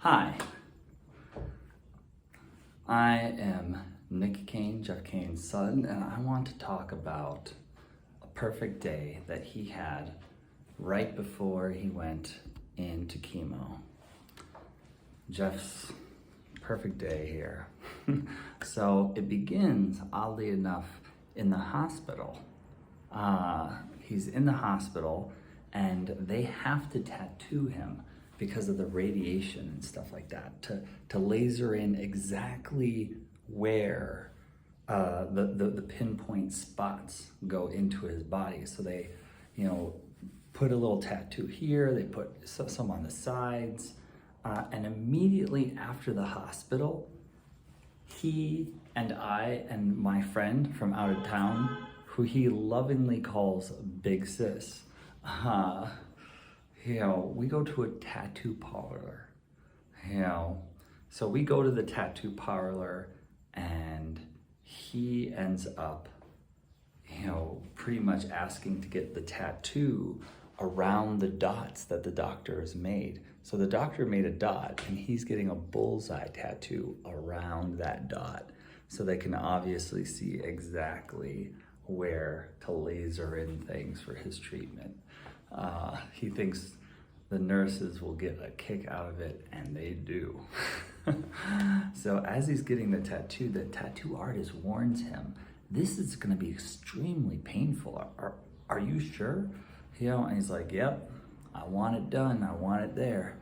Hi, I am Nick Kane, Jeff Kane's son, and I want to talk about a perfect day that he had right before he went into chemo. Jeff's perfect day here. So it begins, oddly enough, in the hospital. He's in the hospital and they have to tattoo him because of the radiation and stuff like that, to laser in exactly where the pinpoint spots go into his body. So they, put a little tattoo here, they put some on the sides, and immediately after the hospital, he and I and my friend from out of town, who he lovingly calls Big Sis, we go to a tattoo parlor, So we go to the tattoo parlor and he ends up, pretty much asking to get the tattoo around the dots that the doctor has made. So the doctor made a dot and he's getting a bullseye tattoo around that dot. So they can obviously see exactly where to laser in things for his treatment. He thinks the nurses will get a kick out of it, and they do. So as he's getting the tattoo artist warns him, this is gonna be extremely painful. Are you sure? And he's like, yep, I want it done, I want it there.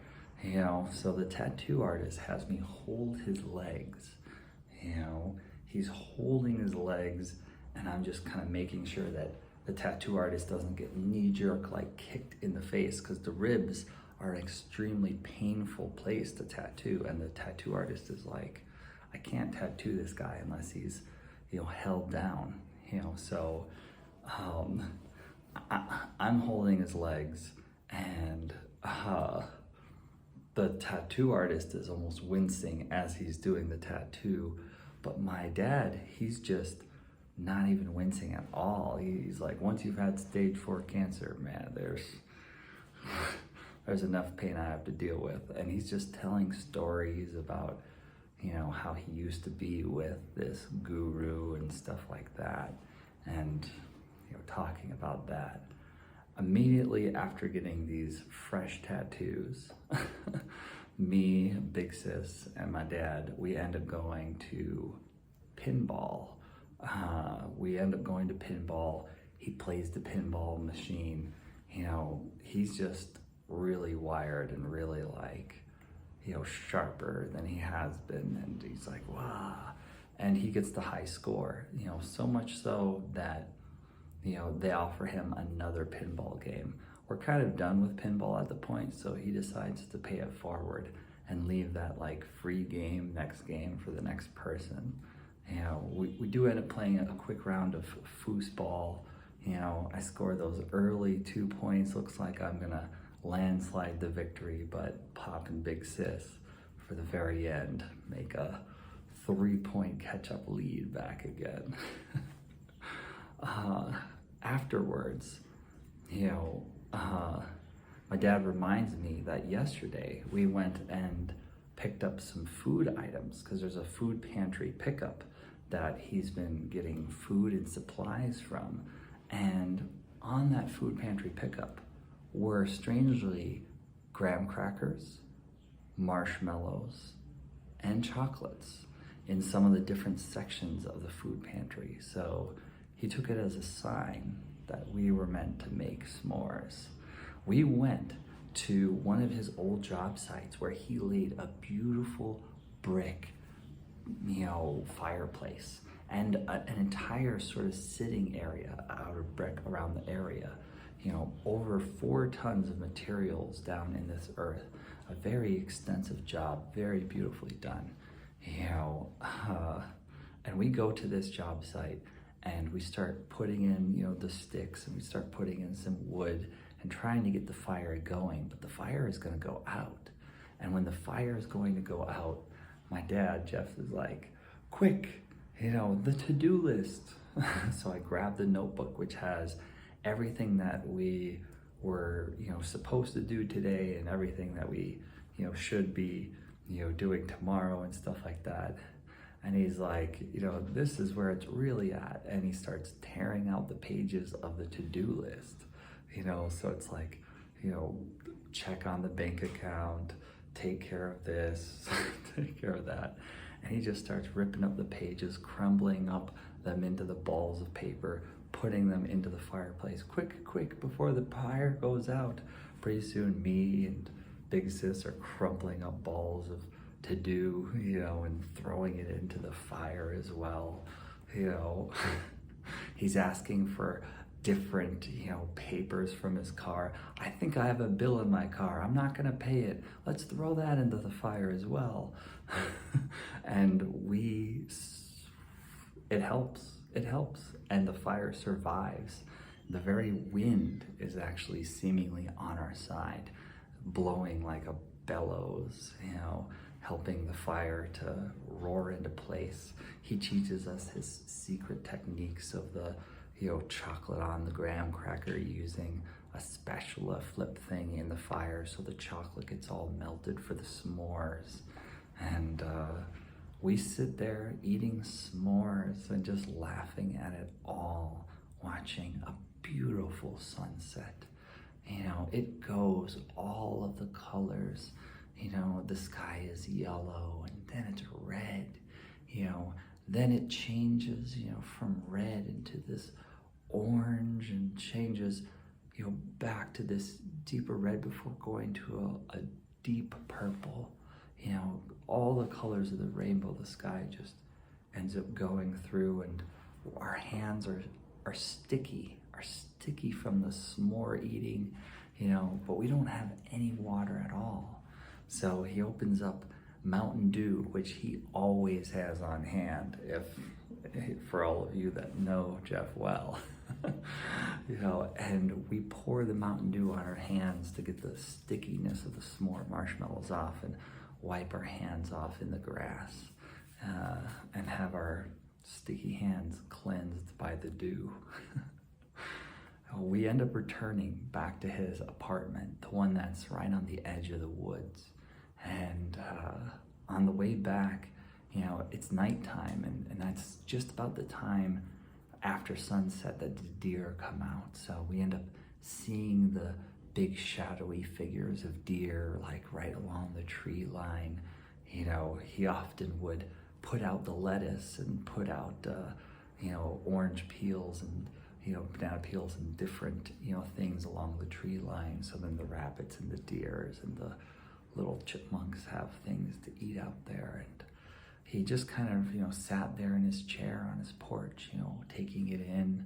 So the tattoo artist has me hold his legs. He's holding his legs, and I'm just kind of making sure that the tattoo artist doesn't get knee-jerk like kicked in the face, because the ribs are an extremely painful place to tattoo, and the tattoo artist is like, I can't tattoo this guy unless he's held down. So I'm holding his legs, and the tattoo artist is almost wincing as he's doing the tattoo, but my dad, he's just not even wincing at all. He's like, once you've had stage 4 cancer, man, there's enough pain I have to deal with. And he's just telling stories about, how he used to be with this guru and stuff like that. And, talking about that. Immediately after getting these fresh tattoos, me, Big Sis, and my dad, we end up going to pinball. We end up going to pinball. He plays the pinball machine. He's just really wired and really sharper than he has been. And he's like, wow. And he gets the high score, so much so that, they offer him another pinball game. We're kind of done with pinball at the point, so he decides to pay it forward and leave that free game, next game for the next person. We do end up playing a quick round of foosball. I score those early 2 points. Looks like I'm gonna landslide the victory, but Pop and Big Sis for the very end make a 3-point catch-up lead back again. Afterwards, my dad reminds me that yesterday we went and picked up some food items, because there's a food pantry pickup that he's been getting food and supplies from. And on that food pantry pickup were, strangely, graham crackers, marshmallows, and chocolates in some of the different sections of the food pantry. So he took it as a sign that we were meant to make s'mores. We went to one of his old job sites where he laid a beautiful brick, fireplace and an entire sort of sitting area out of brick around the area. Over 4 tons of materials down in this earth. A very extensive job, very beautifully done. And we go to this job site and we start putting in, the sticks, and we start putting in some wood and trying to get the fire going, but the fire is gonna go out. And when the fire is going to go out, my dad, Jeff, is like, quick, the to-do list. So I grabbed the notebook, which has everything that we were, supposed to do today, and everything that we, should be doing tomorrow and stuff like that. And he's like, this is where it's really at. And he starts tearing out the pages of the to-do list, so it's like, check on the bank account, take care of this, take care of that. And he just starts ripping up the pages, crumbling up them into the balls of paper, putting them into the fireplace. Quick, quick, before the fire goes out. Pretty soon me and Big Sis are crumpling up balls of to do, and throwing it into the fire as well. He's asking for different, papers from his car. I think I have a bill in my car. I'm not gonna pay it. Let's throw that into the fire as well. And it helps. And the fire survives. The very wind is actually seemingly on our side, blowing like a bellows, helping the fire to roar into place. He teaches us his secret techniques of the, chocolate on the graham cracker, using a spatula flip thing in the fire so the chocolate gets all melted for the s'mores. And we sit there eating s'mores and just laughing at it all, watching a beautiful sunset. It goes all of the colors. The sky is yellow and then it's red, then it changes, from red into this orange and changes, back to this deeper red before going to a deep purple. All the colors of the rainbow, the sky just ends up going through, and our hands are sticky from the s'more eating, but we don't have any water at all. So he opens up Mountain Dew, which he always has on hand, for all of you that know Jeff well. And we pour the Mountain Dew on our hands to get the stickiness of the s'more marshmallows off, and wipe our hands off in the grass, and have our sticky hands cleansed by the dew. We end up returning back to his apartment, the one that's right on the edge of the woods. And on the way back, it's nighttime, and that's just about the time after sunset that the deer come out. So we end up seeing the big shadowy figures of deer like right along the tree line. He often would put out the lettuce and put out orange peels and banana peels and different things along the tree line, so then the rabbits and the deers and the little chipmunks have things to eat out there. And he just kind of sat there in his chair on his porch, taking it in.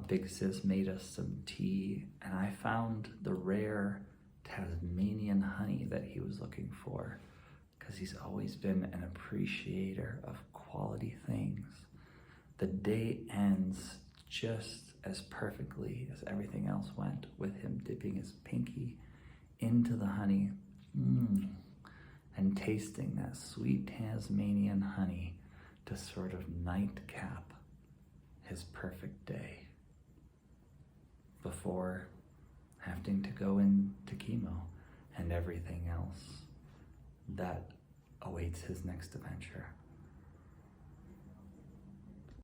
Big Sis made us some tea, and I found the rare Tasmanian honey that he was looking for, because he's always been an appreciator of quality things. The day ends just as perfectly as everything else went, with him dipping his pinky into the honey, and tasting that sweet Tasmanian honey to sort of nightcap his perfect day before having to go into chemo and everything else that awaits his next adventure.